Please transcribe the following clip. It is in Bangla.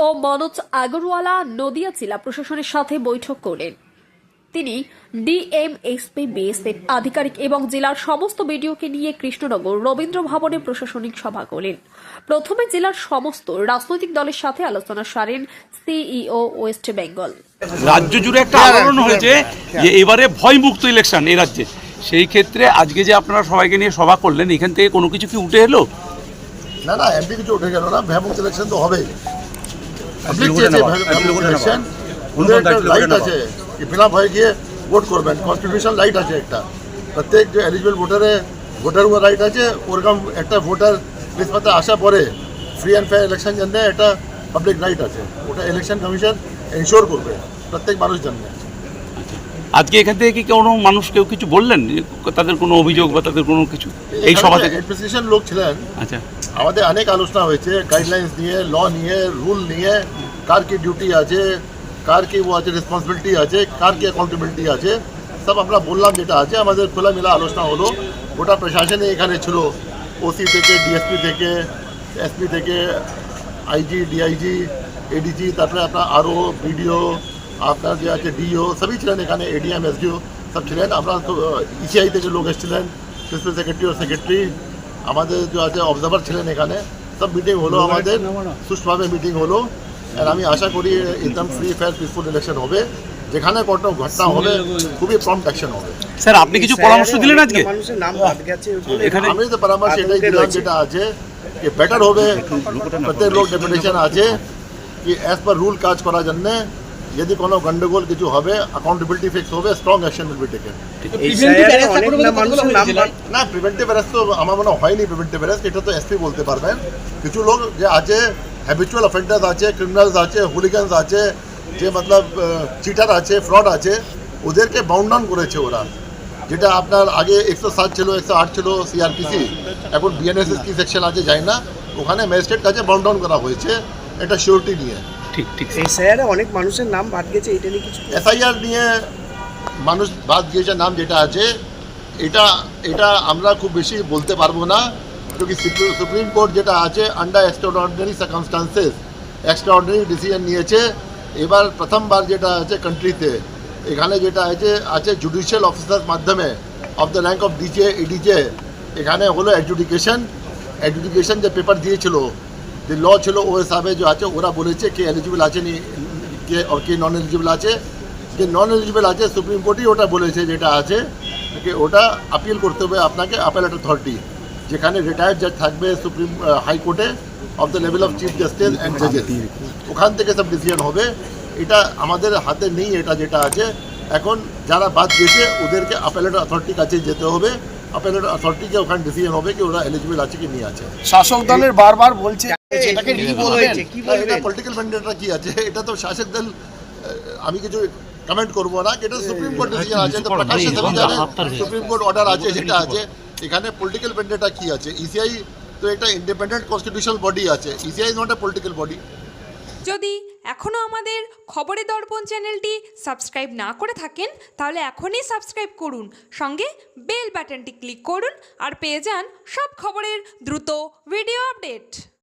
সিইও মনোজ আগরওয়ালা নদিয়া জেলা প্রশাসনের সাথে বৈঠক করলেন। তিনি ডিএমএসপি বিএসএফ আধিকারিক এবং জেলার সমস্ত বিডিওকে নিয়ে কৃষ্ণনগর রবীন্দ্র ভবনে প্রশাসনিক সভা করলেন। প্রথমে জেলার সমস্ত রাজনৈতিক দলের সাথে আলোচনা সারেন সিইও ওয়েস্ট বেঙ্গল। রাজ্য জুড়ে একটা আলোড়ন হয়েছে যে এবারে ভয়মুক্ত ইলেকশন এই রাজ্যে। সেই ক্ষেত্রে আজকে যে আপনারা সবাইকে নিয়ে সভা করলেন, এখান থেকে কোনো কিছু কি উঠে এলো? না না, এমপি কিছু উঠে গেল না। ভয়মুক্ত ইলেকশন তো হবেই। ইলেকশন ওদের একটা রাইট আছে কি বিনা ভয় গিয়ে ভোট করবেন। কনস্টিটিউশন রাইট আছে একটা, প্রত্যেক যে এলিজিবল ভোটার রাইট আছে। ওরকম একটা ভোটার লিস্টে আসা পরে ফ্রি অ্যান্ড ফেয়ার ইলেকশন জন্য একটা পাবলিক রাইট আছে, ওটা ইলেকশন কমিশন এনশোর করবে প্রত্যেক মানুষ জন্য। আজকে এখান থেকে কি কোনো মানুষ কেউ কিছু বললেন, তাদের কোনো অভিযোগ বা তাদের কোনো কিছু এই সভা থেকে? অ্যাডমিনিস্ট্রেশন লোক ছিলেন। আচ্ছা, আমাদের অনেক আলোচনা হয়েছে গাইডলাইন্স নিয়ে, ল নিয়ে, রুল নিয়ে, কার কি ডিউটি আছে, কার কি আছে রেসপন্সিবিলিটি আছে, কার কি অ্যাকাউন্টেবিলিটি আছে, সব আমরা বললাম যেটা আছে। আমাদের খোলামেলা আলোচনা হলো। গোটা প্রশাসনে এখানে ছিল, ওসি থেকে, ডিএসপি থেকে, এসপি থেকে, আইজি, ডিআইজি, এডিজি, তারপরে আপনার আরও বিডিও, আপনার যে আছে ডিও, সবই ছিলেন এখানে, এডিএম, এসডিও সব ছিলেন। আমরা তো ইসিআই থেকে লোক এসেছিলেন, প্রিন্সিপাল সেক্রেটারি ও সেক্রেটারি, আমাদের যে আছে অবজারভার ছিলেন এখানে। সব মিটিং হলো, আমাদের সুষ্ঠুভাবে মিটিং হলো। আর আমি আশা করি একদম ফ্রি ফেয়ার পিসফুল ইলেকশন হবে। যেখানে কোনো ঘটনা হবে খুবই প্রম্পট অ্যাকশন হবে। স্যার, আপনি কিছু পরামর্শ দিলেন আজকে? এখানে আমি তো পরামর্শ এটাই দিলাম যেটা আছে कि बेटर হবে প্রত্যেক লোক ডেপুটেশন আছে कि एज पर रूल কাজ করার জন্য। যদি কোনো গন্ডগোল কিছু হবে, অ্যাকাউন্টেবিলিটি ফিক্স হবে, strong action will be taken. না, প্রিভেন্টিভ অ্যারেস্ট তো আমার মনে হয়নি। প্রিভেন্টিভ অ্যারেস্ট এটা তো এসপি বলতে পারবেন। কিছু লোক যে আছে হ্যাবিচুয়াল অফেন্ডার্স আছে, ক্রিমিনালস আছে, হুলিগানস আছে, যে মতলব চিটার আছে, ফ্রড আছে, ওদেরকে বাউন্ড ডাউন করেছে ওরা। যেটা আপনার আগে 107 ছিল, 108 ছিল সিআরপিসি, এখন বিএনএসএস কি সেকশন আছে যায় না, ওখানে ম্যাজিস্ট্রেট কাছে বাউন্ড ডাউন করা হয়েছে এটা সিওরিটি নিয়ে। ঠিক ঠিক। এসআইআরে অনেক মানুষের নাম বাদ গেছে, এটা নিয়ে কিছু? এসআইআর নিয়ে মানুষ বাদ গিয়েছে নাম যেটা আছে, এটা আমরা খুব বেশি বলতে পারবো না। क्योंकि সুপ্রিম কোর্ট যেটা আছে under extraordinary circumstances extraordinary decision নিয়েছে। এবার প্রথমবার যেটা আছে কান্ট্রিতে, এখানে যেটা আছে জুডিশিয়াল অফিসার মাধ্যমে of the rank of DJ ADJ এখানে হলো অ্যাডজুডিকেশন যে পেপার দিয়েছিল, যে ল ছিল ও হিসাবে যে আছে ওরা বলেছে কে এলিজিবল আছে নি কে আর কে নন এলিজিবল আছে। যে নন এলিজিবল আছে সুপ্রিম কোর্টই ওটা বলেছে যেটা আছে যে ওটা আপিল করতে হবে আপনাকে অ্যাপেলেট অথরিটি, যেখানে রিটায়ার্ড জাজ থাকবে সুপ্রিম হাইকোর্টে of the level of chief justice and জাজেস, ওখান থেকে সব ডিসিশন হবে। এটা আমাদের হাতে নেই। এটা যেটা আছে এখন যারা বাদ গেছে ওদেরকে অ্যাপেলেট অথরিটির কাছে যেতে হবে। অ্যাপেলেট অথরিটিকে ওখানে ডিসিশন হবে কি ওরা এলিজিবল আছে কি নিয়ে আছে। শাসক দলের বারবার বলছে এটাকে পলিটিক্যাল ম্যান্ডেটটা কি আছে, এটা তো শাসক দল, আমি কিছু কমেন্ট করবো না। এটা সুপ্রিম কোর্ট ডিসিশন আছে, তো প্রকাশ্যে সবাই জানে সুপ্রিম কোর্ট অর্ডার আছে যেটা আছে। এখানে পলিটিক্যাল ম্যান্ডেটটা কি আছে? ইসিআই তো একটা ইন্ডিপেন্ডেন্ট কনস্টিটিউশনাল বডি আছে, ECI is not a political body. যদি এখনও আমাদের খবরের দর্পণ চ্যানেলটি সাবস্ক্রাইব না করে থাকেন তাহলে এখনই সাবস্ক্রাইব করুন, সঙ্গে বেল বাটনটি ক্লিক করুন আর পেয়ে যান সব খবরের দ্রুত ভিডিও আপডেট।